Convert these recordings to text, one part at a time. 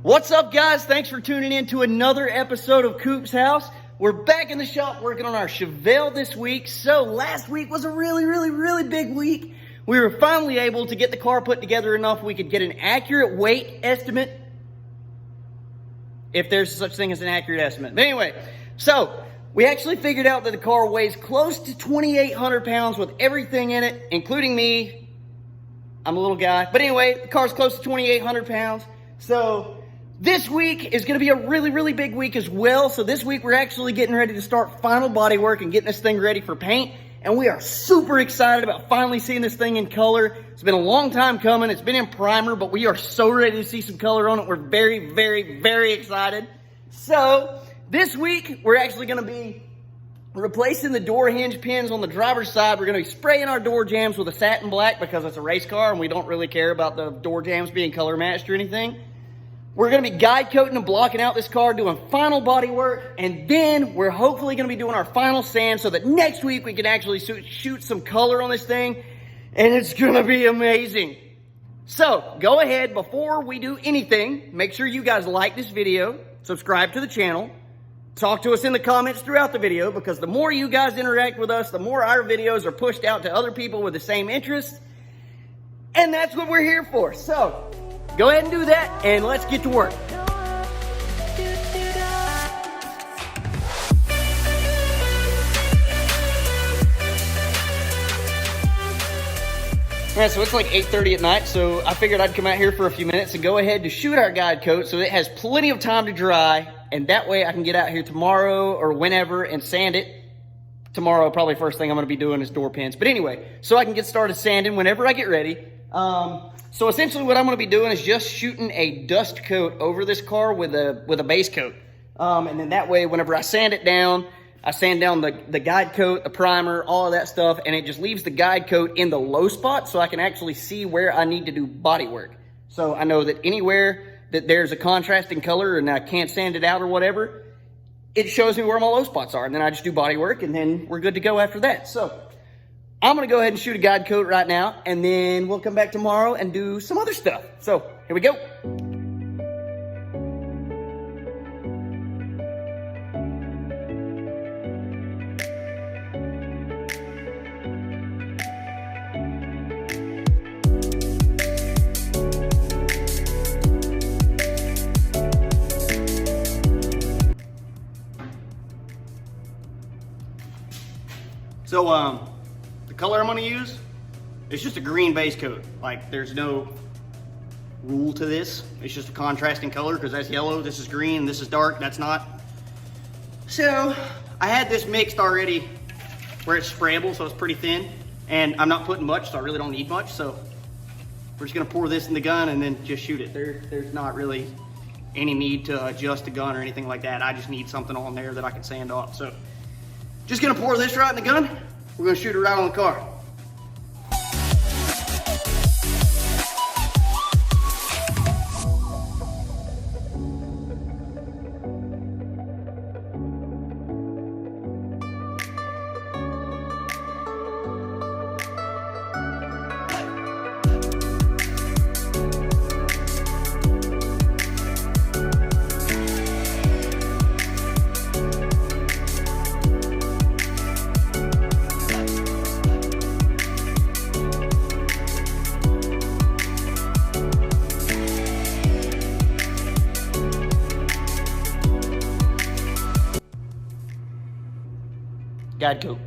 What's up, guys? Thanks for tuning in to another episode of Coop's House. We're back in the shop working on our Chevelle this week. So last week was a really big week. We were finally able to get the car put together enough we could get an accurate weight estimate, if there's such thing as an accurate estimate. But anyway, so we actually figured out that the car weighs close to 2,800 pounds with everything in it, including me. I'm a little guy. But anyway, the car's close to 2,800 pounds. So this week is going to be a really big week as well. So this week we're actually getting ready to start final body work and getting this thing ready for paint. And we are super excited about finally seeing this thing in color. It's been a long time coming. It's been in primer, but we are so ready to see some color on it. We're very excited. So this week we're actually going to be replacing the door hinge pins on the driver's side. We're going to be spraying our door jambs with a satin black because it's a race car and we don't really care about the door jambs being color matched or anything. We're going to be guide coating and blocking out this car, doing final body work, and then we're hopefully going to be doing our final sand so that next week we can actually shoot some color on this thing, and it's going to be amazing. So go ahead, before we do anything, make sure you guys like this video, subscribe to the channel, talk to us in the comments throughout the video, because the more you guys interact with us, the more our videos are pushed out to other people with the same interests, and that's what we're here for. So go ahead and do that, and let's get to work. All right, so it's like 8:30 at night, so I figured I'd come out here for a few minutes and go ahead to shoot our guide coat so it has plenty of time to dry, and that way I can get out here tomorrow or whenever and sand it. Tomorrow, probably first thing I'm going to be doing is door pins. But anyway, so I can get started sanding whenever I get ready. So essentially what I'm going to be doing is just shooting a dust coat over this car with a base coat. And then that way, whenever I sand it down, I sand down the guide coat, the primer, all of that stuff, and it just leaves the guide coat in the low spot so I can actually see where I need to do body work. So I know that anywhere that there's a contrasting color and I can't sand it out or whatever, it shows me where my low spots are. And then I just do body work, and then we're good to go after that. So I'm going to go ahead and shoot a guide coat right now, and then we'll come back tomorrow and do some other stuff. So here we go. So, the color I'm going to use, it's just a green base coat. Like, there's no rule to this. It's just a contrasting color because that's yellow, this is green, this is dark, that's not. So I had this mixed already where it's sprayable, so it's pretty thin, and I'm not putting much, so I really don't need much. So we're just going to pour this in the gun and then just shoot it. There's not really any need to adjust the gun or anything like that. I just need something on there that I can sand off. So just going to pour this right in the gun. We're going to shoot it right on the car. Guide coat.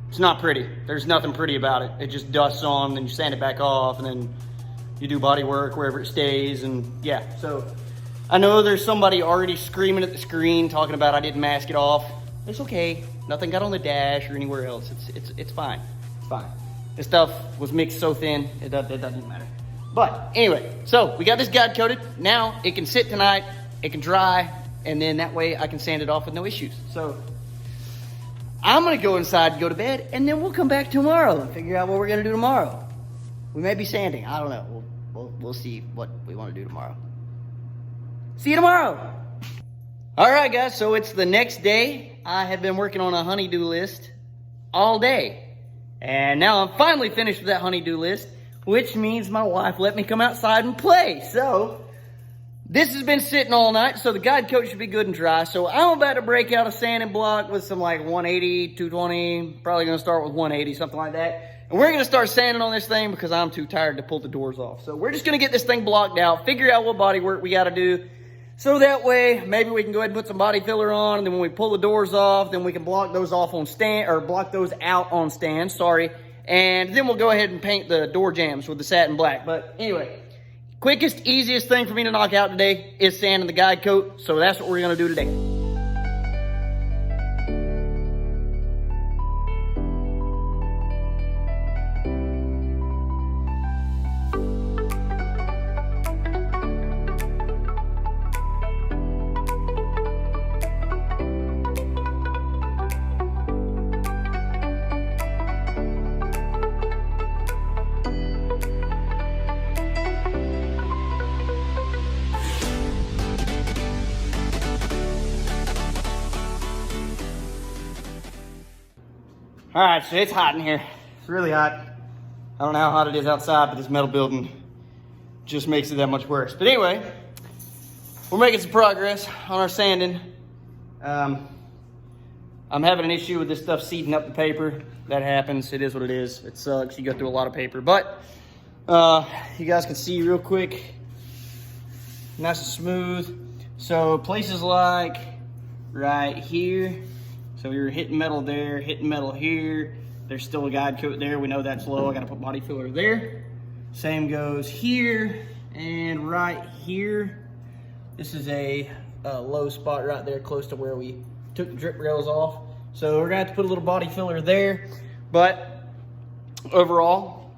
It's not pretty. There's nothing pretty about it. It just dusts on, then you sand it back off, and then you do body work wherever it stays, and yeah. So I know there's somebody already screaming at the screen talking about I didn't mask it off. It's okay. Nothing got on the dash or anywhere else. It's fine. It's fine. This stuff was mixed so thin, it doesn't matter. But anyway, so we got this guide coated. Now it can sit tonight, it can dry, and then that way I can sand it off with no issues. So I'm going to go inside and go to bed, and then we'll come back tomorrow and figure out what we're going to do tomorrow. We may be sanding. I don't know. We'll see what we want to do tomorrow. See you tomorrow. All right, guys. So it's the next day. I have been working on a honey-do list all day. And now I'm finally finished with that honey-do list, which means my wife let me come outside and play. So This has been sitting all night, so the guide coat should be good and dry. So I'm about to break out a sanding block with some like 180, 220, probably gonna start with 180, something like that. And we're gonna start sanding on this thing because I'm too tired to pull the doors off. So we're just gonna get this thing blocked out, figure out what body work we gotta do. So that way, maybe we can go ahead and put some body filler on, and then when we pull the doors off, then we can block those off on stand, or block those out on stand, sorry. And then we'll go ahead and paint the door jambs with the satin black. But anyway, quickest, easiest thing for me to knock out today is sanding the guide coat. So that's what we're gonna do today. All right, so it's hot in here. It's really hot. I don't know how hot it is outside, but this metal building just makes it that much worse. But anyway, we're making some progress on our sanding. I'm having an issue with this stuff seeding up the paper. That happens. It is what it is. It sucks. You go through a lot of paper. But you guys can see real quick. Nice and smooth. So places like right here. So we were hitting metal there, hitting metal here. There's still a guide coat there. We know that's low. I gotta put body filler there. Same goes here and right here. This is a low spot right there close to where we took the drip rails off. So we're gonna have to put a little body filler there. But overall,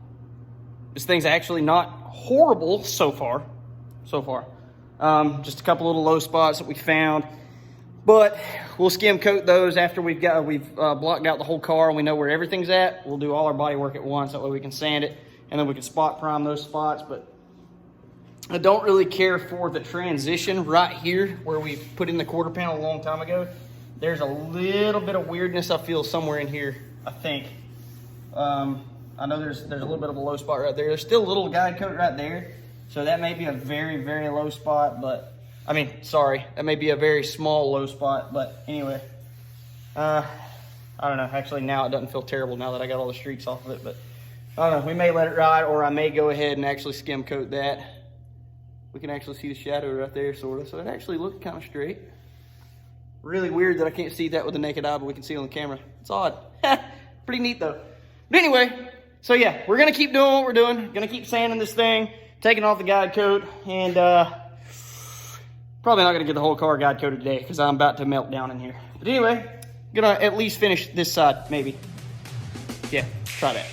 this thing's actually not horrible so far. Just a couple little low spots that we found. But we'll skim coat those after we've blocked out the whole car and we know where everything's at. We'll do all our body work at once. That way we can sand it and then we can spot prime those spots. But I don't really care for the transition right here where we put in the quarter panel a long time ago. There's a little bit of weirdness I feel somewhere in here, I think. I know there's a little bit of a low spot right there. There's still a little guide coat right there. So that may be a very, very low spot, but that may be a very small low spot, but anyway, I don't know. Actually, now it doesn't feel terrible now that I got all the streaks off of it, but I don't know. We may let it ride, or I may go ahead and actually skim coat that. We can actually see the shadow right there, sort of, so it actually looked kind of straight. Really weird that I can't see that with the naked eye, but we can see it on the camera. It's odd. Pretty neat, though. But anyway, so yeah, we're going to keep doing what we're doing. Going to keep sanding this thing, taking off the guide coat, and probably not going to get the whole car guide coated today because I'm about to melt down in here. But anyway, going to at least finish this side, maybe. Yeah, try that.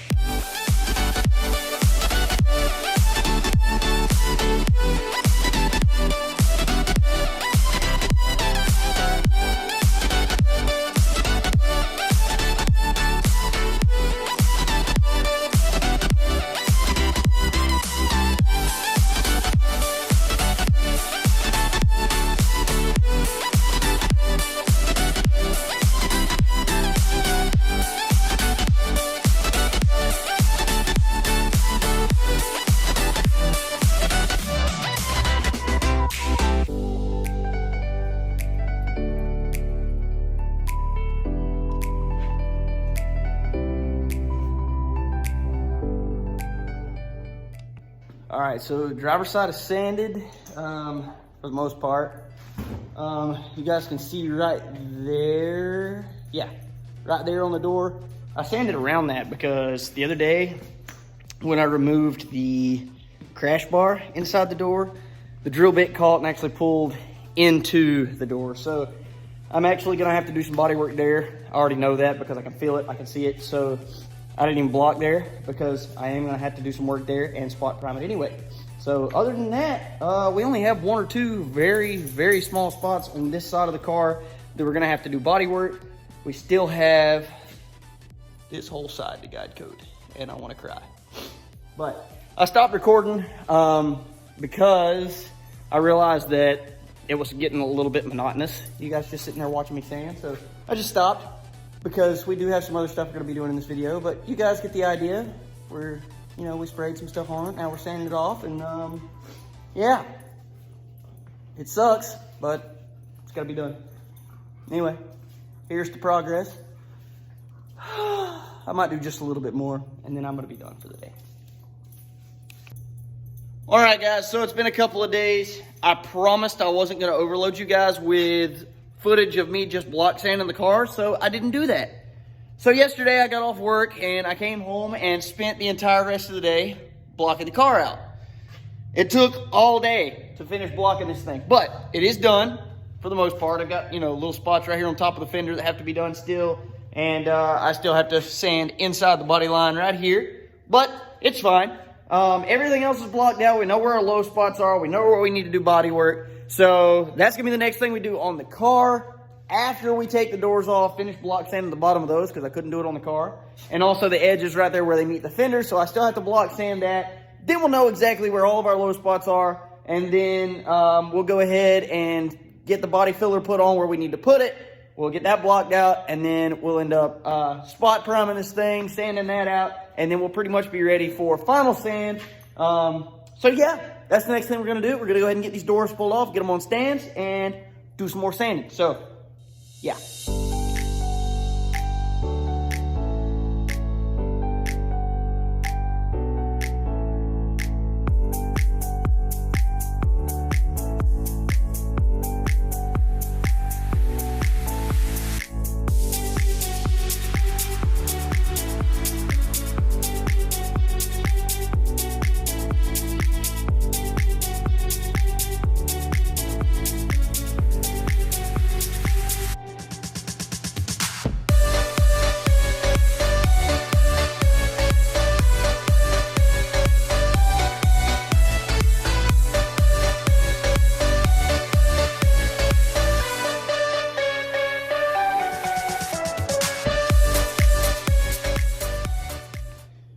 All right, so the driver's side is sanded for the most part. You guys can see right there. Yeah, right there on the door. I sanded around that because the other day when I removed the crash bar inside the door, the drill bit caught and actually pulled into the door. So I'm actually gonna have to do some body work there. I already know that because I can feel it, I can see it. So I didn't even block there because I am gonna have to do some work there and spot prime it anyway. So other than that, we only have one or two very, very small spots on this side of the car that we're gonna have to do body work. We still have this whole side to guide coat, and I wanna cry. But I stopped recording because I realized that it was getting a little bit monotonous. You guys just sitting there watching me sand, so I just stopped. Because we do have some other stuff we're gonna be doing in this video, but you guys get the idea. We sprayed some stuff on it, now we're sanding it off, and yeah. It sucks, but it's gotta be done. Anyway, here's the progress. I might do just a little bit more, and then I'm gonna be done for the day. All right, guys, so it's been a couple of days. I promised I wasn't gonna overload you guys with footage of me just block sanding the car, so I didn't do that. So yesterday I got off work and I came home and spent the entire rest of the day blocking the car out. It took all day to finish blocking this thing, but it is done for the most part. I've got, little spots right here on top of the fender that have to be done still, and I still have to sand inside the body line right here, but it's fine. Everything else is blocked out. We know where our low spots are. We know where we need to do body work. So that's gonna be the next thing we do on the car. After we take the doors off, finish block sanding the bottom of those because I couldn't do it on the car. And also the edges right there where they meet the fender, so I still have to block sand that. Then we'll know exactly where all of our low spots are, and then we'll go ahead and get the body filler put on where we need to put it. We'll get that blocked out, and then we'll end up spot priming this thing, sanding that out, and then we'll pretty much be ready for final sand. So yeah, that's the next thing we're gonna do. We're gonna go ahead and get these doors pulled off, get them on stands, and do some more sanding. So yeah.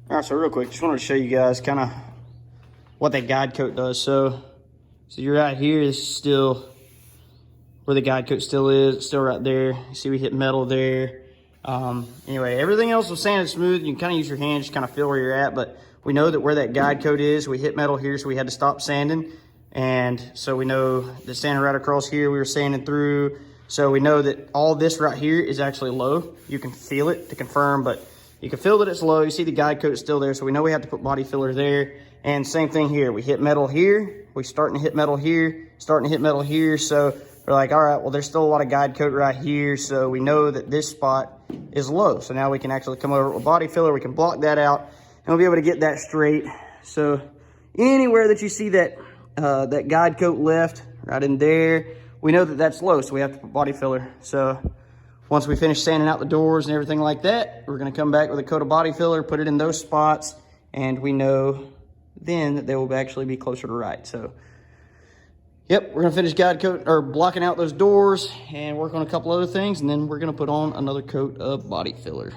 All right, so real quick, just wanted to show you guys kind of what that guide coat does. So you're right here. This is still where the guide coat still is. It's still right there. You see we hit metal there. Anyway, everything else was sanded smooth. You can kind of use your hand, just kind of feel where you're at. But we know that where that guide coat is, we hit metal here, so we had to stop sanding. And so we know the sanding right across here, we were sanding through. So we know that all this right here is actually low. You can feel it to confirm, but you can feel that it's low. You see the guide coat is still there, so we know we have to put body filler there. And same thing here. We hit metal here. We're starting to hit metal here, starting to hit metal here. So we're like, all right, well, there's still a lot of guide coat right here. So we know that this spot is low. So now we can actually come over with body filler. We can block that out, and we'll be able to get that straight. So anywhere that you see that, that guide coat left, right in there, we know that that's low, so we have to put body filler. So once we finish sanding out the doors and everything like that, we're gonna come back with a coat of body filler, put it in those spots, and we know then that they will actually be closer to right. So, yep, we're gonna finish guide coat or blocking out those doors and work on a couple other things, and then we're gonna put on another coat of body filler.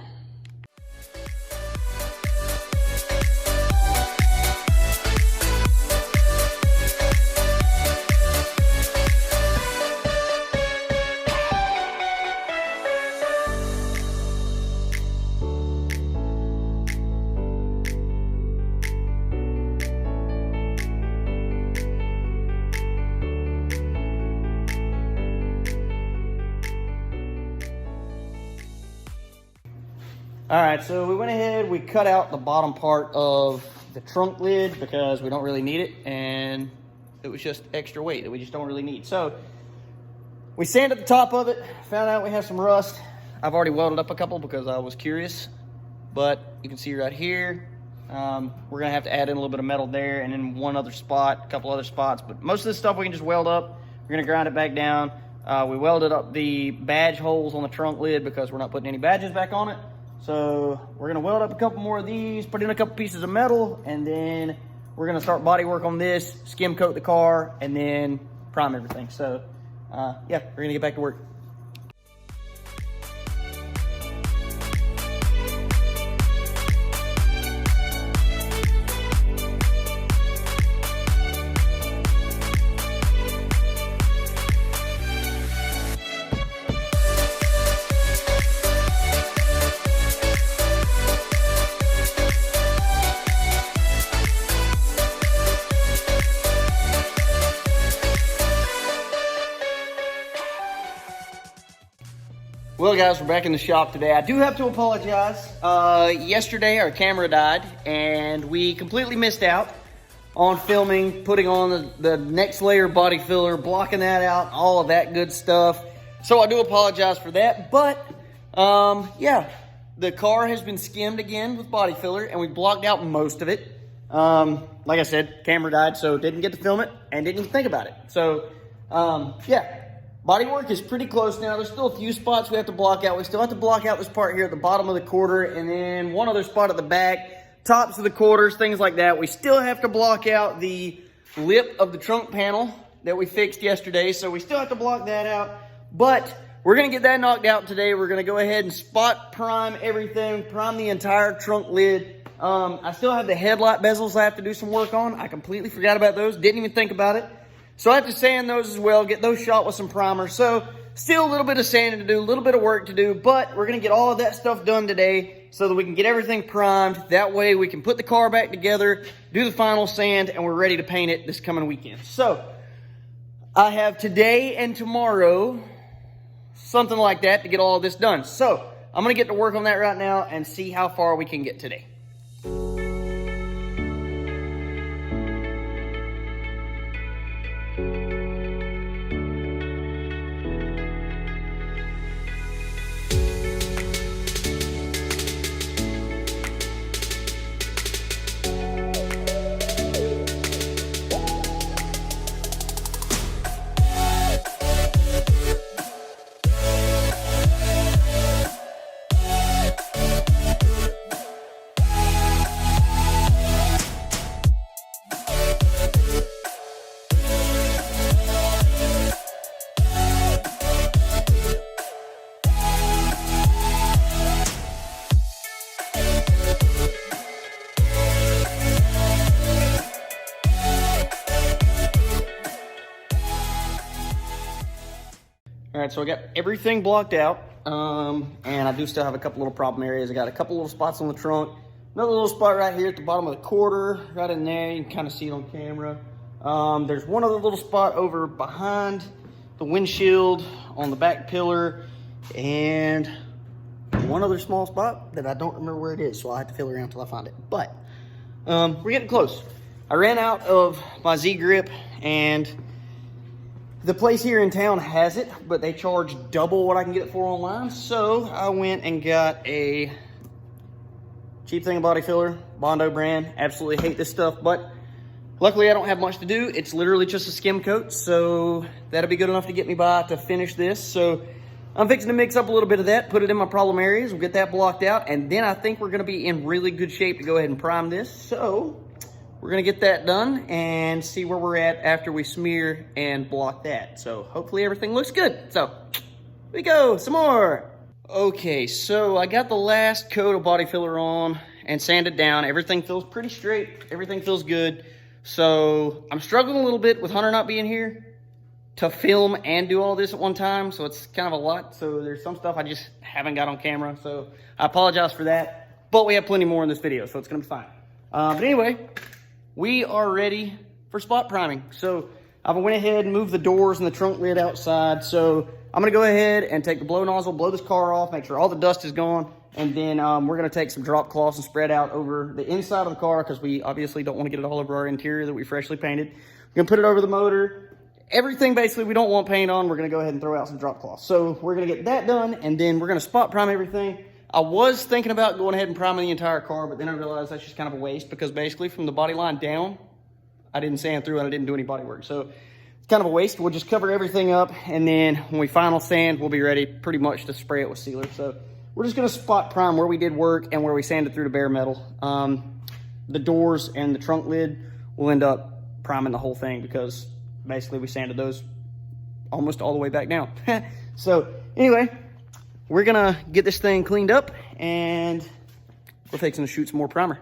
All right, so we went ahead, we cut out the bottom part of the trunk lid because we don't really need it, and it was just extra weight that we just don't really need. So we sanded the top of it, found out we have some rust. I've already welded up a couple because I was curious, but you can see right here, we're gonna have to add in a little bit of metal there, and then one other spot, a couple other spots, but most of this stuff we can just weld up. We're gonna grind it back down. We welded up the badge holes on the trunk lid because we're not putting any badges back on it. So we're gonna weld up a couple more of these, put in a couple pieces of metal, and then we're gonna start body work on this, skim coat the car, and then prime everything. So yeah, we're gonna get back to work. Well guys, we're back in the shop today. I do have to apologize. Yesterday our camera died and we completely missed out on filming, putting on the next layer body filler, blocking that out, all of that good stuff. So I do apologize for that, but yeah, the car has been skimmed again with body filler and we blocked out most of it. Like I said, camera died, so didn't get to film it and didn't even think about it. So yeah. Bodywork is pretty close now. There's still a few spots we have to block out. We still have to block out this part here at the bottom of the quarter and then one other spot at the back, tops of the quarters, things like that. We still have to block out the lip of the trunk panel that we fixed yesterday, so we still have to block that out. But we're gonna get that knocked out today. We're gonna go ahead and spot prime everything, prime the entire trunk lid. I still have the headlight bezels I have to do some work on. I completely forgot about those, didn't even think about it. So I have to sand those as well, get those shot with some primer. So still a little bit of sanding to do, a little bit of work to do, but we're gonna get all of that stuff done today so that we can get everything primed. That way we can put the car back together, do the final sand, and we're ready to paint it this coming weekend. So I have today and tomorrow, something like that, to get all of this done. So I'm gonna get to work on that right now and see how far we can get today. All right, so I got everything blocked out, and I do still have a couple little problem areas. I got a couple little spots on the trunk, another little spot right here at the bottom of the quarter, right in there. You can kind of see it on camera. There's one other little spot over behind the windshield on the back pillar, and one other small spot that I don't remember where it is, so I'll have to feel around until I find it. But we're getting close. I ran out of my Z-grip, and the place here in town has it, but they charge double what I can get it for online. So I went and got a cheap thing of body filler, Bondo brand. Absolutely hate this stuff, but luckily I don't have much to do. It's literally just a skim coat, so that'll be good enough to get me by to finish this. So I'm fixing to mix up a little bit of that, put it in my problem areas. We'll get that blocked out, and then I think we're gonna be in really good shape to go ahead and prime this. So we're gonna get that done and see where we're at after we smear and block that. So hopefully everything looks good. So here we go, some more. Okay, so I got the last coat of body filler on and sanded down. Everything feels pretty straight, everything feels good. So I'm struggling a little bit with Hunter not being here to film and do all this at one time. So it's kind of a lot. So there's some stuff I just haven't got on camera. So I apologize for that, but we have plenty more in this video, so it's gonna be fine. But anyway, we are ready for spot priming. So I went ahead and moved the doors and the trunk lid outside. So I'm gonna go ahead and take the blow nozzle, blow this car off, make sure all the dust is gone. And then we're gonna take some drop cloths and spread out over the inside of the car because we obviously don't wanna get it all over our interior that we freshly painted. We're gonna put it over the motor. Everything basically we don't want paint on, we're gonna go ahead and throw out some drop cloths. So we're gonna get that done and then we're gonna spot prime everything. I was thinking about going ahead and priming the entire car, but then I realized that's just kind of a waste because basically from the body line down, I didn't sand through and I didn't do any body work. So it's kind of a waste. We'll just cover everything up, and then when we final sand, we'll be ready pretty much to spray it with sealer. So we're just gonna spot prime where we did work and where we sanded through the bare metal. The doors and the trunk lid will end up priming the whole thing because basically we sanded those almost all the way back down. So anyway, we're gonna get this thing cleaned up and we're fixing to shoot some more primer.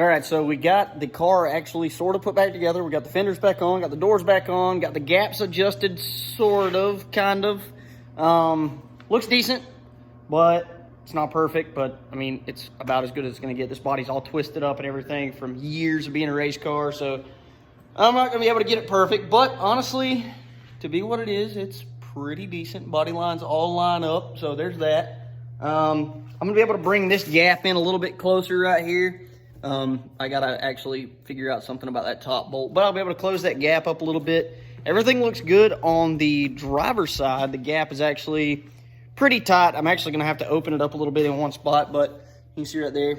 All right, so we got the car actually sort of put back together. We got the fenders back on, got the doors back on, got the gaps adjusted, sort of, kind of. Looks decent, but it's not perfect, but I mean, it's about as good as it's gonna get. This body's all twisted up and everything from years of being a race car, so I'm not gonna be able to get it perfect, but honestly, to be what it is, it's pretty decent. Body lines all line up, so there's that. I'm gonna be able to bring this gap in a little bit closer right here. I gotta actually figure out something about that top bolt, but I'll be able to close that gap up a little bit. Everything looks good on the driver's side. The gap is actually pretty tight. I'm actually gonna have to open it up a little bit in one spot, but you can see right there,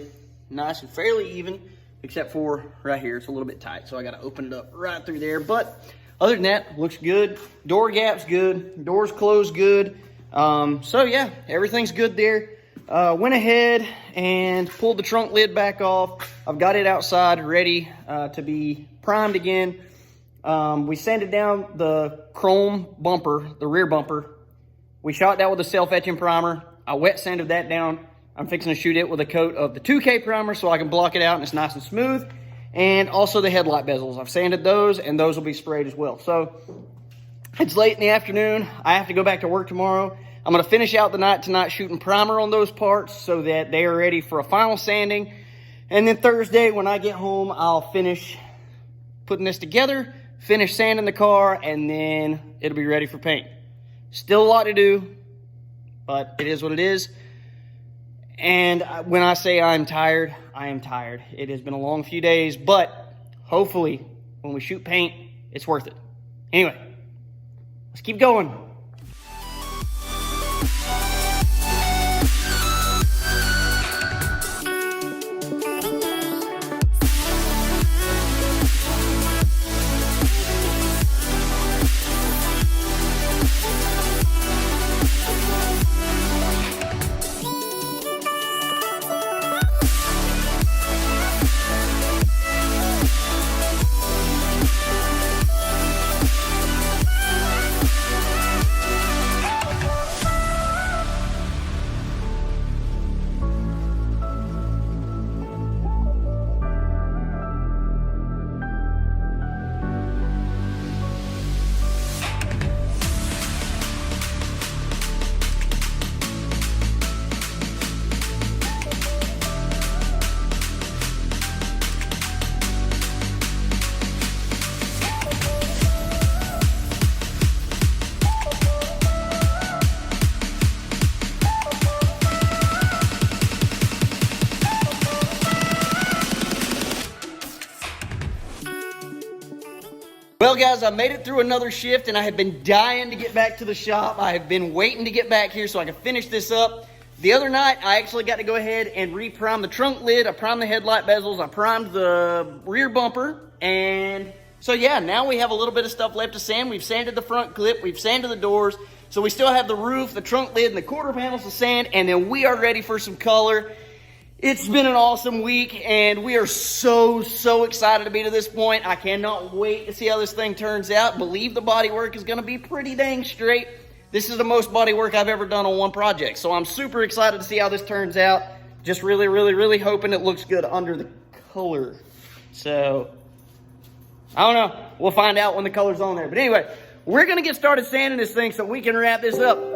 nice and fairly even, except for right here, it's a little bit tight, so I gotta open it up right through there. But other than that, looks good. Door gap's good, doors closed good. So yeah, everything's good there. Went ahead and pulled the trunk lid back off. I've got it outside ready to be primed again. We sanded down the chrome bumper, the rear bumper. We shot that with a self-etching primer. I wet sanded that down. I'm fixing to shoot it with a coat of the 2K primer so I can block it out and it's nice and smooth. And also the headlight bezels. I've sanded those and those will be sprayed as well. So it's late in the afternoon. I have to go back to work tomorrow. I'm gonna finish out the night tonight shooting primer on those parts so that they are ready for a final sanding. And then Thursday when I get home, I'll finish putting this together, finish sanding the car, and then it'll be ready for paint. Still a lot to do, but it is what it is. And when I say I'm tired, I am tired. It has been a long few days, but hopefully when we shoot paint, it's worth it. Anyway, let's keep going. Well, guys, I made it through another shift, and I have been dying to get back to the shop. I have been waiting to get back here so I can finish this up. The other night, I actually got to go ahead and re-prime the trunk lid. I primed the headlight bezels. I primed the rear bumper. And so, yeah, now we have a little bit of stuff left to sand. We've sanded the front clip. We've sanded the doors. So we still have the roof, the trunk lid, and the quarter panels to sand. And then we are ready for some color. It's been an awesome week, and we are so excited to be to this point. I cannot wait to see how this thing turns out. Believe the body work is going to be pretty dang straight. This is the most body work I've ever done on one project, so I'm super excited to see how this turns out. Just really hoping it looks good under the color. So, I don't know. We'll find out when the color's on there. But anyway, we're going to get started sanding this thing so we can wrap this up.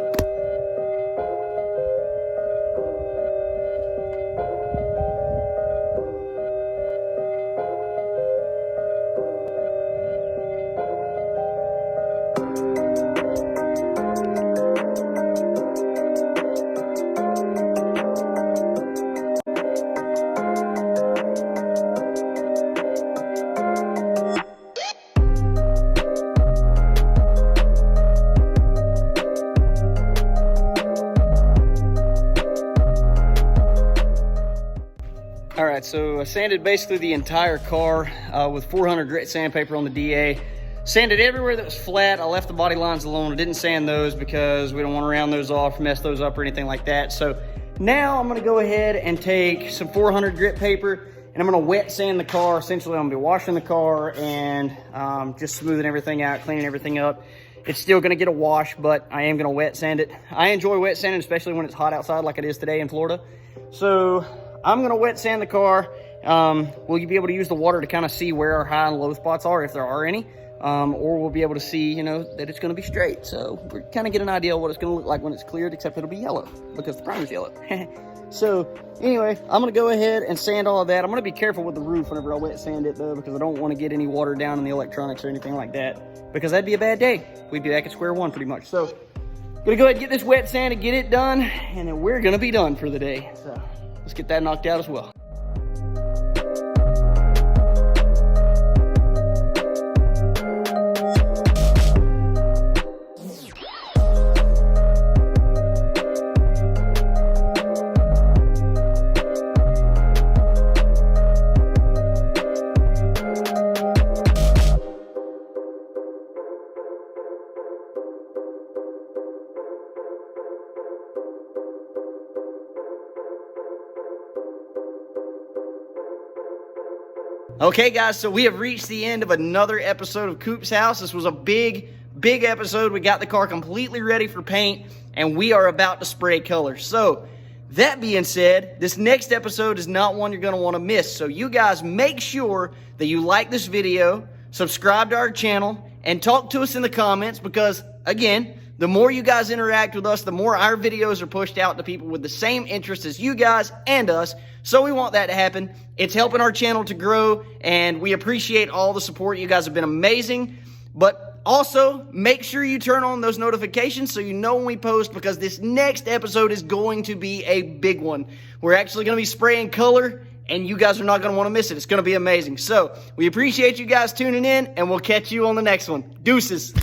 All right, so I sanded basically the entire car with 400 grit sandpaper on the DA. Sanded everywhere that was flat. I left the body lines alone. I didn't sand those because we don't want to round those off, mess those up or anything like that. So now I'm gonna go ahead and take some 400 grit paper and I'm gonna wet sand the car. Essentially, I'm gonna be washing the car and just smoothing everything out, cleaning everything up. It's still gonna get a wash, but I am gonna wet sand it. I enjoy wet sanding, especially when it's hot outside like it is today in Florida. So I'm gonna wet sand the car, we'll be able to use the water to kind of see where our high and low spots are, if there are any. Or we'll be able to see, you know, that it's going to be straight. So we kind of get an idea of what it's going to look like when it's cleared, except it'll be yellow because the primer's yellow. So anyway, I'm going to go ahead and sand all of that. I'm going to be careful with the roof whenever I wet sand it though, because I don't want to get any water down in the electronics or anything like that, because that'd be a bad day. We'd be back at square one pretty much. So I'm going to go ahead and get this wet sand and get it done, and then we're going to be done for the day. So let's get that knocked out as well. Okay, guys, so we have reached the end of another episode of Coop's House. This was a big episode. We got the car completely ready for paint, and we are about to spray colors. So, that being said, this next episode is not one you're going to want to miss. So, you guys make sure that you like this video, subscribe to our channel, and talk to us in the comments because, again, the more you guys interact with us, the more our videos are pushed out to people with the same interests as you guys and us. So we want that to happen. It's helping our channel to grow, and we appreciate all the support. You guys have been amazing. But also, make sure you turn on those notifications so you know when we post, because this next episode is going to be a big one. We're actually going to be spraying color, and you guys are not going to want to miss it. It's going to be amazing. So we appreciate you guys tuning in, and we'll catch you on the next one. Deuces.